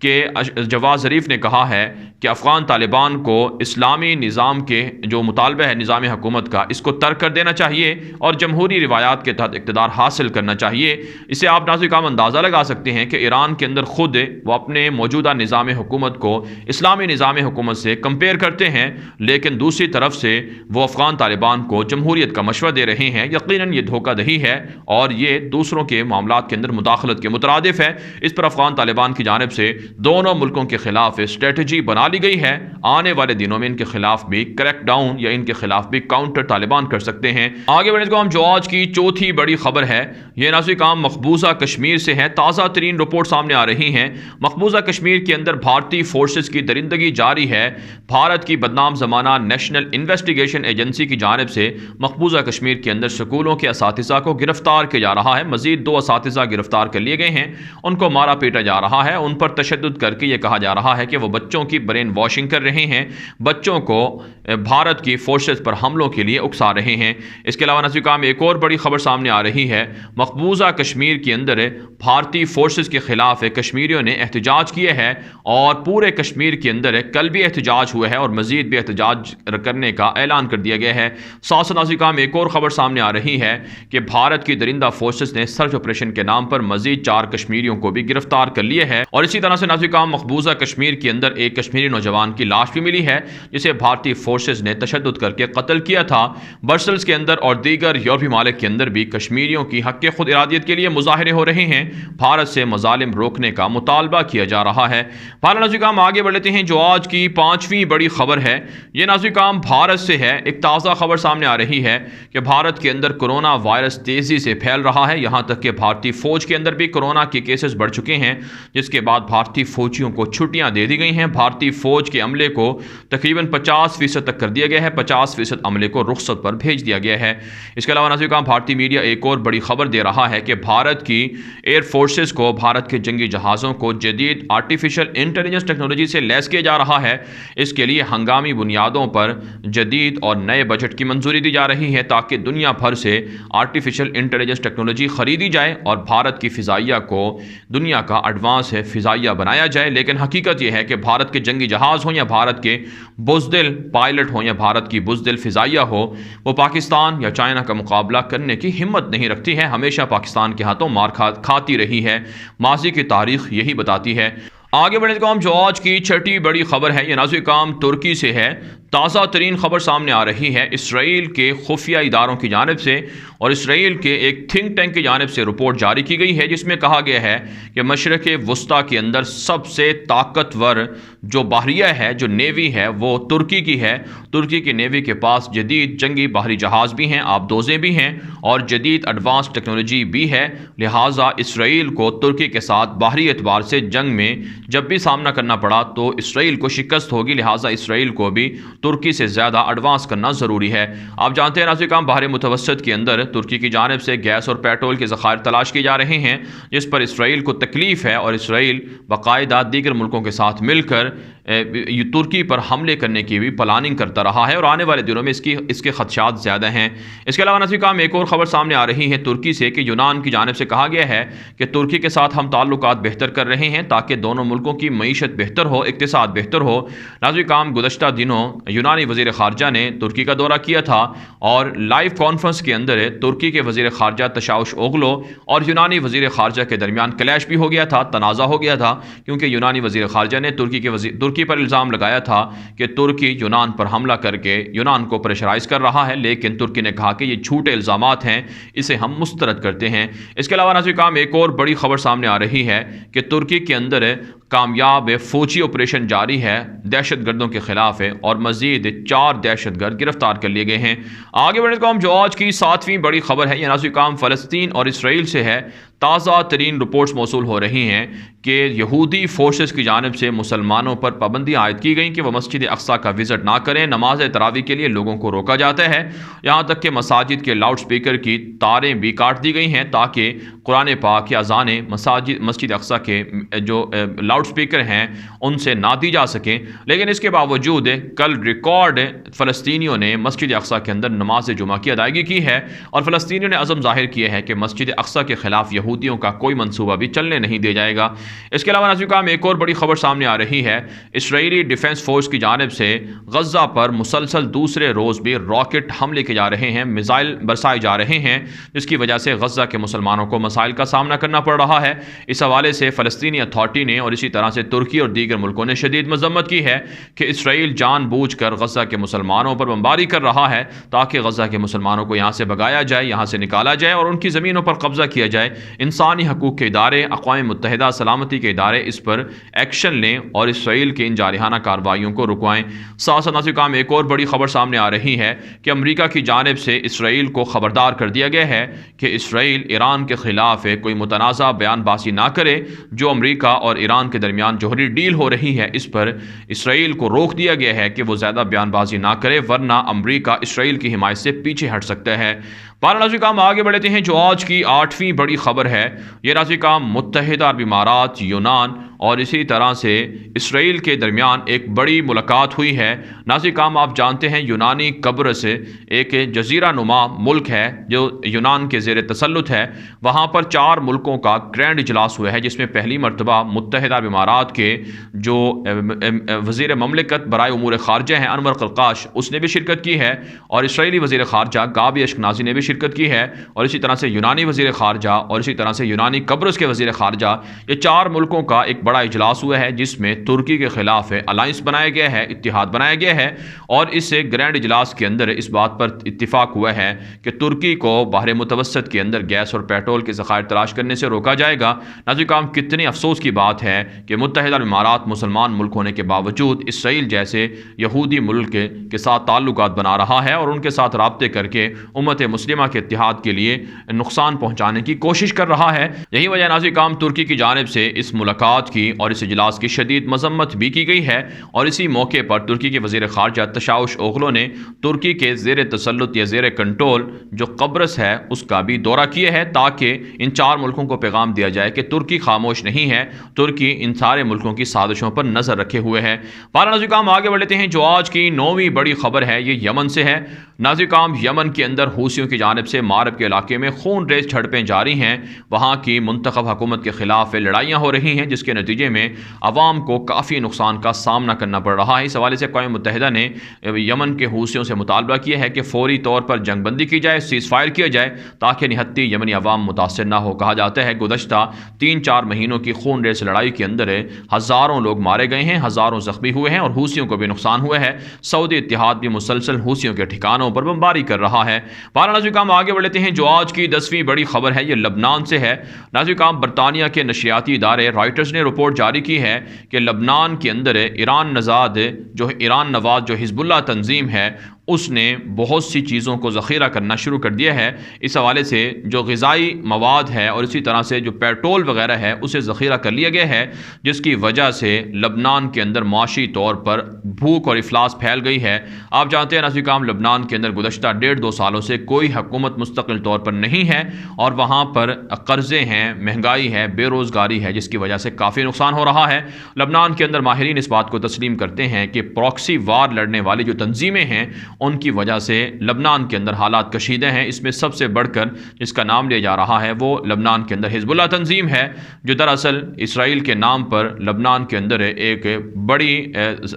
کہ جواز ظریف نے کہا ہے کہ افغان طالبان کو اسلامی نظام کے جو مطالبہ ہے نظام حکومت کا اس کو ترک کر دینا چاہیے اور جمہوری روایات کے تحت اقتدار حاصل کرنا چاہیے۔ اسے آپ ناظرین کا اندازہ لگا سکتے ہیں کہ ایران کے اندر خود وہ اپنے موجودہ نظام حکومت کو اسلامی نظام حکومت سے کمپیئر کرتے ہیں، لیکن دوسری طرف سے وہ افغان طالبان کو جمہوریت کا مشورہ دے رہے ہیں۔ یقیناً یہ دھوکہ دہی ہے اور یہ دوسروں کے معاملات کے اندر مداخلت کے مترادف ہے۔ اس پر افغان طالبان کی جانب سے دونوں ملکوں کے خلاف اسٹریٹجی بنا لی گئی ہے۔ آنے والے دنوں میں ان کے خلاف بھی کریک ڈاؤن یا ان کے خلاف بھی کاؤنٹر طالبان کر سکتے ہیں۔ آگے بڑھنے کو ہم جو آج کی چوتھی بڑی خبر ہے یہ ناظرین کام مقبوضہ کشمیر سے ہے۔ تازہ ترین رپورٹ سامنے آ رہی ہیں۔ مقبوضہ کشمیر کے اندر بھارتی فورسز کی درندگی جاری ہے۔ بھارت کی بدنام زمانہ نیشنل انویسٹیگیشن ایجنسی کی جانب سے مقبوضہ کشمیر کے اندر سکولوں کے اساتذہ کو گرفتار کیا جا رہا ہے۔ مزید 2 اساتذہ گرفتار کر لیے گئے ہیں، ان کو مارا پیٹا جا رہا ہے، ان پر تشدد کر کے یہ کہا جا رہا ہے کہ وہ بچوں کی برین واشنگ کر رہے ہیں، بچوں کو بھارت کی فورسز پر حملوں کے لیے اکسا رہے ہیں۔ اس کے علاوہ ناظرین کرام ایک اور بڑی خبر سامنے آ رہی ہے۔ مقبوضہ کشمیر کے اندر بھارتی فورسز کے خلاف کشمیریوں نے احتجاج کیا ہے اور پورے کشمیر کے اندر کل بھی احتجاج ہوا ہے اور مزید بھی احتجاج کرنے کا اعلان کر دیا گیا ہے۔ ساتھ ساتھ ناظرین کرام ایک اور خبر سامنے آ رہی ہے کہ بھارت کی درندہ فورسز نے سرچ آپریشن کے نام پر مزید 4 کشمیریوں کو بھی گرفتار کر لیے ہے۔ اور اسی طرح سے ناظرین کرام مقبوضہ کشمیر کے اندر ایک کشمیری نوجوان کی لاش بھی ملی ہے جسے بھارتی فورسز نے تشدد کر کے قتل کیا تھا۔ برسلز کے اندر اور دیگر یورپی ممالک کے اندر بھی کشمیریوں کی حق خود ارادیت کے لیے مظاہرے ہو رہے ہیں، بھارت سے مظالم روکنے کا مطالبہ کیا جا رہا ہے۔ ناظرین کرام آگے بڑھ لیتے ہیں جو آج کی 5ویں بڑی خبر ہے یہ ناظرین کرام بھارت سے ہے۔ ایک تازہ خبر سامنے آ رہی ہے کہ بھارت کے اندر کورونا وائرس تیزی سے پھیل رہا ہے، یہاں تک کہ بھارتی فوج کے اندر بھی کورونا کے کیسز بڑھ چکے ہیں، جس کے بعد بھارتی فوجیوں کو چھٹیاں دے دی گئی ہیں۔ بھارتی فوج کے عملے کو تقریباً 50% تک کر دیا گیا ہے، 50% عملے کو رخصت پر بھیج دیا گیا ہے۔ اس کے علاوہ ناظرین کرام بھارتی میڈیا ایک اور بڑی خبر دے رہا ہے کہ بھارت کی ایئر فورسز کو بھارت کے جنگی جہازوں کو جدید آرٹیفیشل انٹیلیجنس ٹیکنالوجی سے لیس کیا جا رہا ہے۔ اس کے لیے ہنگامی بنیادوں پر جدید اور نئے بجٹ کی منظوری دی جا رہی ہے تاکہ دنیا بھر سے آرٹیفیشل انٹیلیجنس ٹیکنالوجی خریدی جائے اور بھارت کی فضائیہ کو دنیا کا ایڈوانس فضائیہ بنایا جائے۔ لیکن حقیقت یہ ہے کہ بھارت کے جنگی جہاز ہوں یا بھارت کے بزدل پائلٹ ہوں یا بھارت کی بزدل فضائیہ ہو، وہ پاکستان یا چائنا کا مقابلہ کرنے کی ہمت نہیں رکھتی ہے، ہمیشہ پاکستان کے ہاتھوں مار کھاتی رہی ہے۔ ماضی کی تاریخ یہی بتاتی ہے۔ آگے بڑھنے کا ہم جو آج کی 6ٹھی بڑی خبر ہے یہ ناظرین کرام ترکی سے ہے۔ تازہ ترین خبر سامنے آ رہی ہے اسرائیل کے خفیہ اداروں کی جانب سے اور اسرائیل کے ایک تھنک ٹینک کی جانب سے رپورٹ جاری کی گئی ہے جس میں کہا گیا ہے کہ مشرق وسطیٰ کے اندر سب سے طاقتور جو بحریہ ہے، جو نیوی ہے، وہ ترکی کی ہے۔ ترکی کی نیوی کے پاس جدید جنگی بحری جہاز بھی ہیں، آبدوزیں بھی ہیں اور جدید ایڈوانس ٹیکنالوجی بھی ہے، لہٰذا اسرائیل کو ترکی کے ساتھ بحری اعتبار سے جنگ میں جب بھی سامنا کرنا پڑا تو اسرائیل کو شکست ہوگی، لہٰذا اسرائیل کو بھی ترکی سے زیادہ ایڈوانس کرنا ضروری ہے۔ آپ جانتے ہیں ناظرین کرام بحر متوسط کے اندر ترکی کی جانب سے گیس اور پیٹرول کے ذخائر تلاش کیے جا رہے ہیں جس پر اسرائیل کو تکلیف ہے اور اسرائیل باقاعدہ دیگر ملکوں کے ساتھ مل کر ترکی پر حملے کرنے کی بھی پلاننگ کرتا رہا ہے اور آنے والے دنوں میں اس کے خدشات زیادہ ہیں۔ اس کے علاوہ ناظرین کرام ایک اور خبر سامنے آ رہی ہے ترکی سے کہ یونان کی جانب سے کہا گیا ہے کہ ترکی کے ساتھ ہم تعلقات بہتر کر رہے ہیں تاکہ دونوں ملکوں کی معیشت بہتر ہو، اقتصاد بہتر ہو۔ ناظرین کرام گزشتہ دنوں یونانی وزیر خارجہ نے ترکی کا دورہ کیا تھا اور لائیو کانفرنس کے اندر ترکی کے وزیر خارجہ تشاؤش اوغلو اور یونانی وزیر خارجہ کے درمیان کلیش بھی ہو گیا تھا، تنازع ہو گیا تھا، کیونکہ یونانی وزیر خارجہ نے ترکی پر الزام لگایا تھا کہ ترکی یونان پر حملہ کر کے یونان کو پریشرائز کر رہا ہے، لیکن ترکی نے کہا کہ یہ جھوٹے الزامات ہیں، اسے ہم مسترد کرتے ہیں۔ اس کے علاوہ ناظرین کرام ایک اور بڑی خبر سامنے آ رہی ہے کہ ترکی کے اندر کامیاب فوجی آپریشن جاری ہے دہشت گردوں کے خلاف ہے اور مزید 4 دہشت گرد گرفتار کر لیے گئے ہیں۔ آگے بڑھنے کا ہم جو آج کی 7ویں بڑی خبر ہے یہ ناظرین کرام فلسطین اور اسرائیل سے ہے۔ تازہ ترین رپورٹس موصول ہو رہی ہیں کہ یہودی فورسز کی جانب سے مسلمانوں پر پابندیاں عائد کی گئیں کہ وہ مسجد اقصیٰ کا وزٹ نہ کریں، نماز تراویح کے لیے لوگوں کو روکا جاتا ہے، یہاں تک کہ مساجد کے لاؤڈ سپیکر کی تاریں بھی کاٹ دی گئی ہیں تاکہ قرآن پاک کی اذانیں مسجد اقصیٰ کے جو لاؤڈ سپیکر ہیں ان سے نہ دی جا سکیں۔ لیکن اس کے باوجود کل ریکارڈ فلسطینیوں نے مسجد اقصیٰ کے اندر نماز جمعہ کی ادائیگی کی ہے اور فلسطینیوں نے عزم ظاہر کیا ہے کہ مسجد اقصیٰ کے خلاف یہودیوں کا کوئی منصوبہ بھی چلنے نہیں دیا جائے گا۔ اس کے علاوہ ناظرین کرام ایک اور بڑی خبر سامنے آ رہی ہے، اسرائیلی ڈیفنس فورس کی جانب سے غزہ پر مسلسل دوسرے روز بھی راکٹ حملے کیے جا رہے ہیں، میزائل برسائے جا رہے ہیں، جس کی وجہ سے غزہ کے مسلمانوں کو مسائل کا سامنا کرنا پڑ رہا ہے۔ اس حوالے سے فلسطینی اتھارٹی نے اور اسی طرح سے ترکی اور دیگر ملکوں نے شدید مذمت کی ہے کہ اسرائیل جان بوجھ کر غزہ کے مسلمانوں پر بمباری کر رہا ہے تاکہ غزہ کے مسلمانوں کو یہاں سے بھگایا جائے، یہاں سے نکالا جائے اور ان کی زمینوں پر قبضہ کیا جائے۔ انسانی حقوق کے ادارے، اقوام متحدہ سلامتی کے ادارے اس پر ایکشن لیں اور اسرائیل کے ان جارحانہ کارروائیوں کو رکوائیں۔ ساتھ ساتھ ناظرین کرام ایک اور بڑی خبر سامنے آ رہی ہے کہ امریکہ کی جانب سے اسرائیل کو خبردار کر دیا گیا ہے کہ اسرائیل ایران کے خلاف کوئی متنازع بیان بازی نہ کرے۔ جو امریکہ اور ایران کے درمیان جوہری ڈیل ہو رہی ہے اس پر اسرائیل کو روک دیا گیا ہے کہ وہ زیادہ بیان بازی نہ کرے، ورنہ امریکہ اسرائیل کی حمایت سے پیچھے ہٹ سکتا ہے۔ ناظرین کرام آگے بڑھتے ہیں جو آج کی 8ویں بڑی خبر ہے، یہ ناظرین کرام متحدہ عرب امارات، یونان اور اسی طرح سے اسرائیل کے درمیان ایک بڑی ملاقات ہوئی ہے۔ ناظرین کرام آپ جانتے ہیں یونانی قبرص ایک جزیرہ نما ملک ہے جو یونان کے زیر تسلط ہے، وہاں پر 4 ملکوں کا گرینڈ اجلاس ہوا ہے جس میں پہلی مرتبہ متحدہ عرب امارات کے جو وزیر مملکت برائے امور خارجہ ہیں انور قرقاش، اس نے بھی شرکت کی ہے، اور اسرائیلی وزیر خارجہ گابی اشکنازی نے بھی شرکت کی ہے، اور اسی طرح سے یونانی وزیر خارجہ اور اسی طرح سے یونانی قبرص کے وزیر خارجہ، یہ 4 ملکوں کا ایک بڑا اجلاس ہوا ہے جس میں ترکی کے خلاف الائنس بنایا گیا ہے، اتحاد بنایا گیا ہے، اور اس گرینڈ اجلاس کے اندر اس بات پر اتفاق ہوا ہے کہ ترکی کو بحر متوسط کے اندر گیس اور پیٹرول کے ذخائر تلاش کرنے سے روکا جائے گا۔ ناظرین کرام کتنے افسوس کی بات ہے کہ متحدہ عرب امارات مسلمان ملک ہونے کے باوجود اسرائیل جیسے یہودی ملک کے ساتھ تعلقات بنا رہا ہے اور ان کے ساتھ رابطے کر کے امت مسلمہ کے اتحاد کے لیے نقصان پہنچانے کی کوشش کر رہا ہے۔ یہی وجہ ناظرین کرام ترکی کی جانب سے اس ملاقات کی اور اس اجلاس کی شدید مذمت بھی کی گئی ہے، اور اسی موقع پر ترکی کے وزیر خارجہ تشاؤش اوغلو نے ترکی کے زیر تسلط یا زیر کنٹرول جو قبرص ہے اس کا بھی دورہ کیا ہے تاکہ ان 4 ملکوں کو پیغام دیا جائے کہ ترکی خاموش نہیں ہے، ترکی ان سارے ملکوں کی سازشوں پر نظر رکھے ہوئے ہے۔ ناظرین کرام آگے بڑھتے ہیں جو آج کی 9ویں بڑی خبر ہے، یہ یمن سے ہے۔ ناظرین کرام یمن کے اندر حوثیوں کی جانب سے مارب کے علاقے میں خون ریز جھڑپیں جاری ہیں، وہاں کی منتخب حکومت کے خلاف لڑائیاں ہو رہی ہیں جس کے نتیجے میں عوام کو کافی نقصان کا سامنا کرنا پڑ رہا ہے۔ اس حوالے سے اقوام متحدہ نے یمن کے حوثیوں سے مطالبہ کیا ہے کہ فوری طور پر جنگ بندی کی جائے، سیز فائر کیا جائے تاکہ نہتی یمنی عوام متاثر نہ ہو۔ کہا جاتا ہے گزشتہ 3-4 مہینوں کی خون ریز لڑائی کے اندر ہزاروں لوگ مارے گئے ہیں، ہزاروں زخمی ہوئے ہیں اور حوثیوں کو بھی نقصان ہوا ہے۔ سعودی اتحاد بھی مسلسل حوثیوں کے ٹھکانوں پر بمباری کر رہا ہے۔ ناظرین کرام آگے بڑھتے ہیں جو آج کی 10ویں بڑی خبر ہے، یہ لبنان سے ہے۔ ناظرین کرام برطانیہ کے نشریاتی ادارے رائٹرز نے رپورٹ جاری کی ہے کہ لبنان کے اندر ایران نواز جو حزب اللہ تنظیم ہے اس نے بہت سی چیزوں کو ذخیرہ کرنا شروع کر دیا ہے۔ اس حوالے سے جو غذائی مواد ہے اور اسی طرح سے جو پیٹرول وغیرہ ہے اسے ذخیرہ کر لیا گیا ہے، جس کی وجہ سے لبنان کے اندر معاشی طور پر بھوک اور افلاس پھیل گئی ہے۔ آپ جانتے ہیں ناظرین کرام لبنان کے اندر گزشتہ 1.5-2 سالوں سے کوئی حکومت مستقل طور پر نہیں ہے اور وہاں پر قرضے ہیں، مہنگائی ہے، بے روزگاری ہے، جس کی وجہ سے کافی نقصان ہو رہا ہے۔ لبنان کے اندر ماہرین اس بات کو تسلیم کرتے ہیں کہ پراکسی وار لڑنے والی جو تنظیمیں ہیں ان کی وجہ سے لبنان کے اندر حالات کشیدہ ہیں۔ اس میں سب سے بڑھ کر جس کا نام لیا جا رہا ہے وہ لبنان کے اندر حزب اللہ تنظیم ہے، جو دراصل اسرائیل کے نام پر لبنان کے اندر ایک بڑی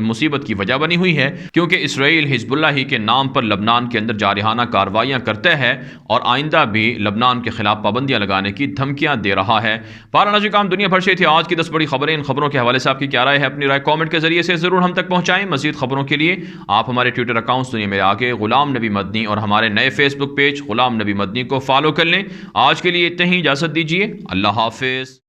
مصیبت کی وجہ بنی ہوئی ہے، کیونکہ اسرائیل حزب اللہ ہی کے نام پر لبنان کے اندر جارحانہ کارروائیاں کرتا ہے اور آئندہ بھی لبنان کے خلاف پابندیاں لگانے کی دھمکیاں دے رہا ہے۔ ناظرین کرام دنیا بھر سے تھی آج کی 10 بڑی خبریں۔ ان خبروں کے حوالے سے آپ کی کیا رائے ہے؟ اپنی رائے کامنٹ کے ذریعے سے ضرور ہم تک پہنچائیں۔ مزید خبروں کے لیے آپ ہمارے ٹویٹر اکاؤنٹس دنیا میں آگے غلام نبی مدنی اور ہمارے نئے فیس بک پیج غلام نبی مدنی کو فالو کر لیں۔ آج کے لیے اتنا ہی، اجازت دیجیے، اللہ حافظ۔